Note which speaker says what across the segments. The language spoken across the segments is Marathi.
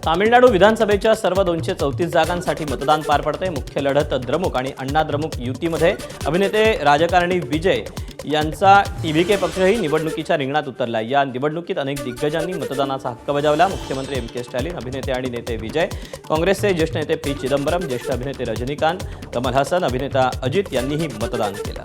Speaker 1: तामिळनाडू विधानसभेच्या सर्व 234 जागांसाठी मतदान पार पडते। मुख्य लढत द्रमुक आणि अण्णा द्रमुक युतीमध्ये अभिनेते राजकारणी विजय यांचा टीव्हीके पक्षही निवडणुकीच्या रिंगणात उतरला। या निवडणुकीत अनेक दिग्गजांनी मतदानाचा हक्क बजावला। मुख्यमंत्री एम.के. स्टॅलिन, अभिनेते आणि नेते विजय, काँग्रेसचे ज्येष्ठ नेते पी. चिदंबरम, ज्येष्ठ अभिनेते रजनीकांत, कमल हसन, अभिनेता अजित यांनीही मतदान केलं।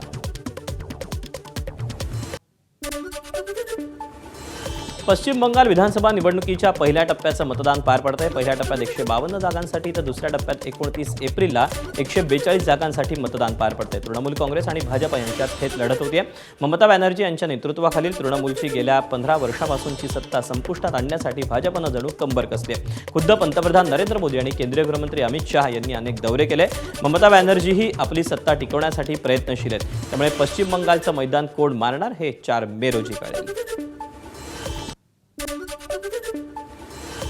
Speaker 1: पश्चिम बंगाल विधानसभा निवडणुकीच्या पहिल्या टप्प्याचं मतदान पार पडतंय। पहिल्या टप्प्यात 152 जागांसाठी तर दुसऱ्या टप्प्यात 29 एप्रिलला 142 जागांसाठी मतदान पार पडतंय। तृणमूल काँग्रेस आणि भाजप यांच्यात थेट लढत होती। ममता बॅनर्जी यांच्या नेतृत्वाखालील तृणमूलची गेल्या 15 वर्षांपासूनची सत्ता संपुष्टात आणण्यासाठी भाजपनं जणू कंबर कसली। खुद्द पंतप्रधान नरेंद्र मोदी आणि केंद्रीय गृहमंत्री अमित शहा यांनी अनेक दौरे केले। ममता बॅनर्जीही आपली सत्ता टिकवण्यासाठी प्रयत्नशील आहेत। त्यामुळे पश्चिम बंगालचं मैदान कोण मारणार हे 4 मे रोजी कळेल।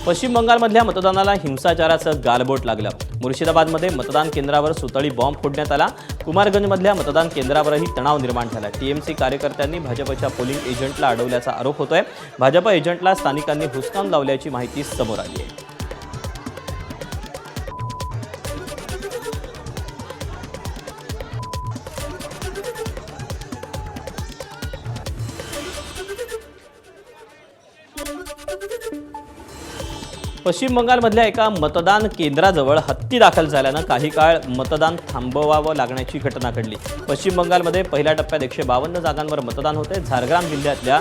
Speaker 1: पश्चिम बंगालमधल्या मतदानाला हिंसाचाराचं गालबोट लागलं। मुर्शिदाबादमध्ये मतदान केंद्रावर सुतळी बॉम्ब फोडण्यात आला। कुमारगंजमधल्या मतदान केंद्रावरही तणाव निर्माण झाला। टीएमसी कार्यकर्त्यांनी भाजपच्या पोलिंग एजंटला अडवल्याचा आरोप होतोय। भाजप एजंटला स्थानिकांनी हुसकावून लावल्याची माहिती समोर आली आहे। पश्चिम बंगालमधल्या एका मतदान केंद्राजवळ हत्ती दाखल झाल्यानं काही काळ मतदान थांबवावं लागण्याची घटना घडली। पश्चिम बंगालमध्ये पहिल्या टप्प्यात 152 जागांवर मतदान होते। झारग्राम जिल्ह्यातल्या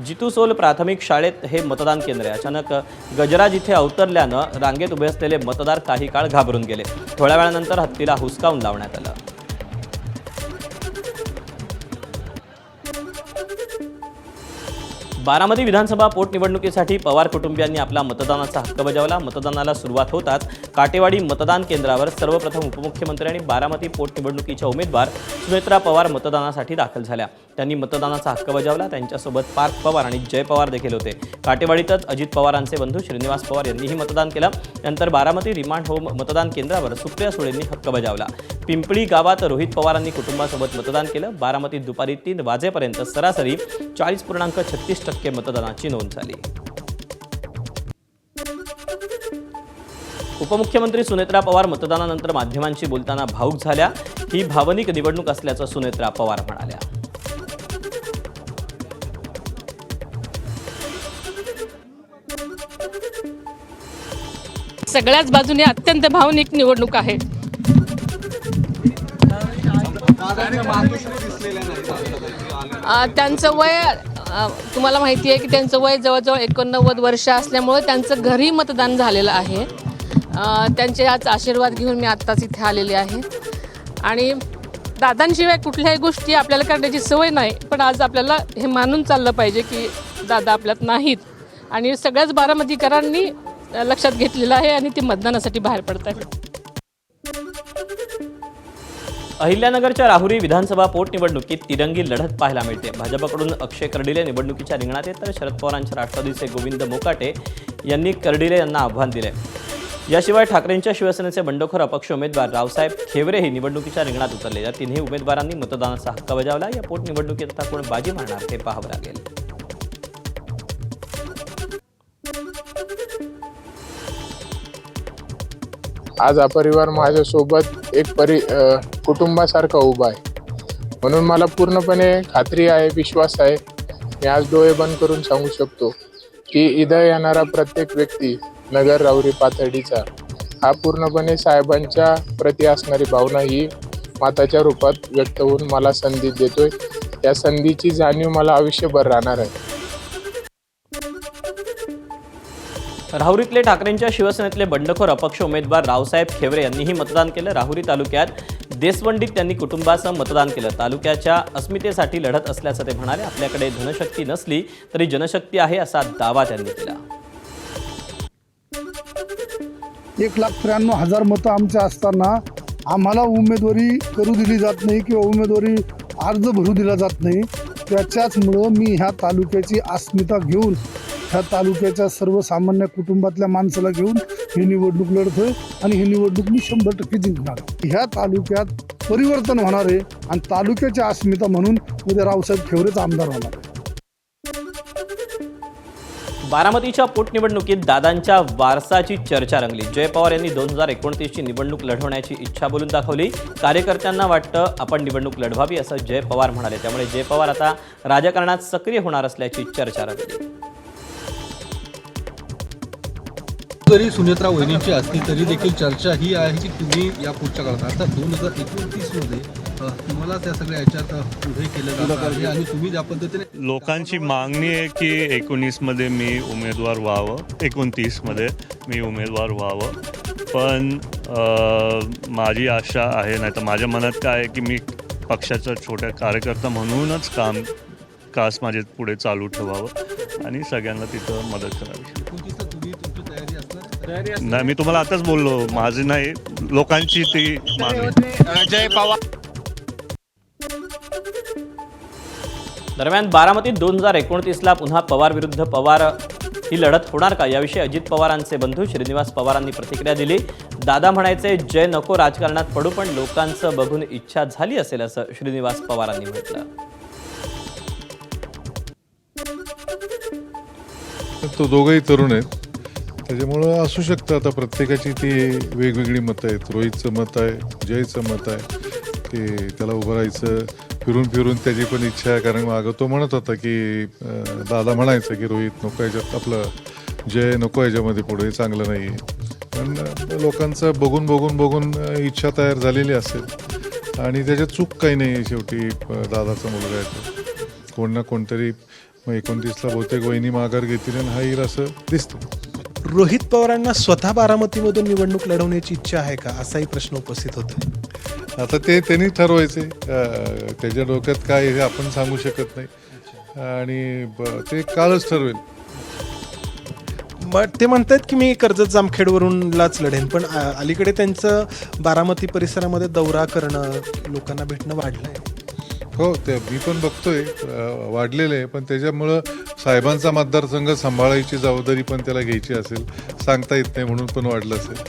Speaker 1: जितूसोल प्राथमिक शाळेत हे मतदान केंद्र आहे। अचानक गजराज इथे अवतरल्यानं रांगेत उभे असलेले मतदार काही काळ घाबरून गेले। थोड्या वेळानंतर हत्तीला हुसकावून लावण्यात आलं। बारामती विधानसभा पोटनिवडणुकीसाठी पवार कुटुंबियांनी आपला मतदानाचा हक्क बजावला। मतदानाला सुरुवात होताच काटेवाडी मतदान केंद्रावर सर्वप्रथम उपमुख्यमंत्री आणि बारामती पोटनिवडणुकीच्या उमेदवार सुनेत्रा पवार मतदानासाठी दाखल झाल्या। त्यांनी मतदानाचा हक्क बजावला। त्यांच्यासोबत पार्थ पवार आणि जय पवार देखील होते। काटेवाडीतच अजित पवारांचे बंधू श्रीनिवास पवार यांनीही मतदान केलं। नंतर बारामती रिमांड होम मतदान केंद्रावर सुप्रिया सुळेंनी हक्क बजावला। पिंपळी गावात रोहित पवारांनी कुटुंबासोबत मतदान केलं। बारामतीत दुपारी 3 वाजेपर्यंत सरासरी 40.36% मतदानाची नोंद झाली। उपमुख्यमंत्री सुनेत्रा पवार मतदानानंतर माध्यमांशी बोलताना भावूक झाल्या। ही भावनिक निवडणूक असल्याचं सुनेत्रा पवार म्हणाल्या।
Speaker 2: सगळ्याच बाजूने अत्यंत भावनिक निवडणूक आहे। त्यांचं वय तुम्हाला माहिती आहे की त्यांचं वय जवळजवळ 89 वर्ष असल्यामुळे त्यांचं घरी मतदान झालेलं आहे। त्यांचे आज आशीर्वाद घेऊन मी आत्ताच इथे आलेले आहे आणि दादांशिवाय कुठल्याही गोष्टी आपल्याला करण्याची सवय नाही, पण आज आपल्याला हे मानून चाललं पाहिजे की दादा आपल्यात नाहीत आणि सगळ्याच बारामतीकरांनी लक्षात घेतलेलं आहे आणि ते मतदानासाठी बाहेर पडत आहेत।
Speaker 1: अहिल्यानगरच्या राहुरी विधानसभा पोटनिवडणुकीत तिरंगी लढत पाहायला मिळते। भाजपकडून अक्षय कर्डिले निवडणुकीच्या रिंगणात आहेत, तर शरद पवारांच्या राष्ट्रवादीचे गोविंद मोकाटे यांनी कर्डिले यांना आव्हान दिले। याशिवाय ठाकरेंच्या शिवसेनेचे बंडखोर अपक्ष उमेदवार रावसाहेब खेवरेही निवडणुकीच्या रिंगणात उतरले। या तिन्ही उमेदवारांनी मतदानाचा हक्क बजावला। या पोटनिवडणुकीत आता कोण बाजी मारणार हे पाहावं लागेल।
Speaker 3: आज हा परिवार माझ्यासोबत एक कुटुंबासारखा उभा आहे, म्हणून मला पूर्णपणे खात्री आहे, विश्वास आहे। मी आज डोळे बंद करून सांगू शकतो की इथं येणारा प्रत्येक व्यक्ती नगर राहुरी पाथर्डीचा हा पूर्णपणे साहेबांच्या प्रती असणारी भावना ही माताच्या रूपात व्यक्त होऊन मला संधी देतोय। त्या संधीची जाणीव मला आयुष्यभर राहणार आहे।
Speaker 1: राहुरीतले ठाकरेंच्या शिवसेनेतले बंडखोर अपक्ष उमेदवार रावसाहेब खेवरे यांनीही मतदान केलं। राहुरी तालुक्यात देसवंडीत त्यांनी कुटुंबासह मतदान केलं। तालुक्याच्या अस्मितेसाठी लढत असल्याचं ते म्हणाले। आपल्याकडे धनशक्ती नसली तरी जनशक्ती आहे असा दावा त्यांनी केला।
Speaker 4: 1,93,000 मतं आमच्या असताना आम्हाला उमेदवारी करू दिली जात नाही किंवा उमेदवारी अर्ज भरू दिला जात नाही। त्याच्याचमुळं मी ह्या तालुक्याची अस्मिता घेऊन ह्या तालुक्याच्या सर्वसामान्य कुटुंबातल्या माणसाला घेऊन ही निवडणूक लढतोय आणि ही निवडणूक मी 100% जिंकणार। ह्या तालुक्यात परिवर्तन होणार आहे आणि तालुक्याच्या अस्मिता म्हणून उद्या रावसाहेब खेवरेच आमदार होणार आहे।
Speaker 1: बारामतीच्या पोटनिवडणुकीत दादांच्या वारसाची चर्चा रंगली. जय पवार यांनी 2029ची निवडणूक लढवण्याची इच्छा बोलून दाखवली. कार्यकर्त्यांना वाटतं आपण निवडणूक लढवावी असं जय पवार म्हणाले. त्यामुळे जय पवार आता राजकारणात सक्रिय होणार असल्याची चर्चा रंगली.
Speaker 5: जरी सुनेत्रा वहिनींची असली तरी देखील चर्चा ही आहे की तुम्ही या पुढच्या काळात आता 2029 मध्ये तुम्हाला त्या सगळ्या याच्यात पुढे केलं जातं आहे आणि तुम्ही ज्या पद्धतीने
Speaker 6: लोकांची मागणी आहे की 19मध्ये मी उमेदवार व्हावं, 29मध्ये मी उमेदवार व्हावं. पण माझी आशा आहे, नाही तर माझ्या मनात काय आहे की मी पक्षाचा छोट्या कार्यकर्ता म्हणूनच कास माझे पुढे चालू ठेवावं आणि सगळ्यांना तिथं मदत करावी.
Speaker 5: 29ला तुम्ही तुमची तयारी असणार
Speaker 6: नाही, मी तुम्हाला आताच बोललो, माझी नाही, लोकांची ती मागणी.
Speaker 5: जय पवार.
Speaker 1: दरम्यान बारामतीत 2029ला पुन्हा पवार विरुद्ध पवार ही लढत होणार का, याविषयी अजित पवारांचे बंधू श्रीनिवास पवारांनी प्रतिक्रिया दिली. दादा म्हणायचे, जय नको राजकारणात पडू, पण लोकांचं बघून इच्छा झाली असेल असं श्रीनिवास पवारांनी म्हटलं.
Speaker 7: तो दोघंही तरुण आहेत, त्याच्यामुळं असू शकतं. आता प्रत्येकाची ती वेगवेगळी मतं आहेत. रोहितचं मत आहे, जयचं मत आहे की त्याला उभं राहायचं. फिरून फिरून त्याची पण इच्छा आहे, कारण मागं तो म्हणत होता की दादा म्हणायचं की रोहित नको याच्यात, आपलं जय नको याच्यामध्ये पुढे, चांगलं नाही आहे. पण लोकांचं बघून बघून बघून इच्छा तयार झालेली असेल आणि त्याच्यात चूक काही नाही आहे. शेवटी दादाचा मुलगा आहे तो, कोण ना कोणतरी 29ला बहुतेक वहिनी माघार घेतील आणि हा येईल असं दिसतं.
Speaker 8: रोहित पवारांना स्वतः बारामतीमधून निवडणूक लढवण्याची इच्छा आहे का, असाही प्रश्न उपस्थित होतो.
Speaker 7: आता ते त्यांनी ठरवायचे, त्याच्या डोक्यात काय हे आपण सांगू शकत नाही आणि ते कालच ठरवेल.
Speaker 8: मग ते म्हणतात की मी कर्जत जामखेडवरूनलाच लढेन, पण अलीकडे त्यांचं बारामती परिसरामध्ये दौरा करणं, लोकांना भेटणं वाढलं आहे.
Speaker 7: हो, ते मी पण बघतोय वाढलेलं आहे, पण त्याच्यामुळं साहेबांचा मतदारसंघ सांभाळायची जबाबदारी पण त्याला घ्यायची असेल, सांगता येत नाही म्हणून पण वाढलं असेल.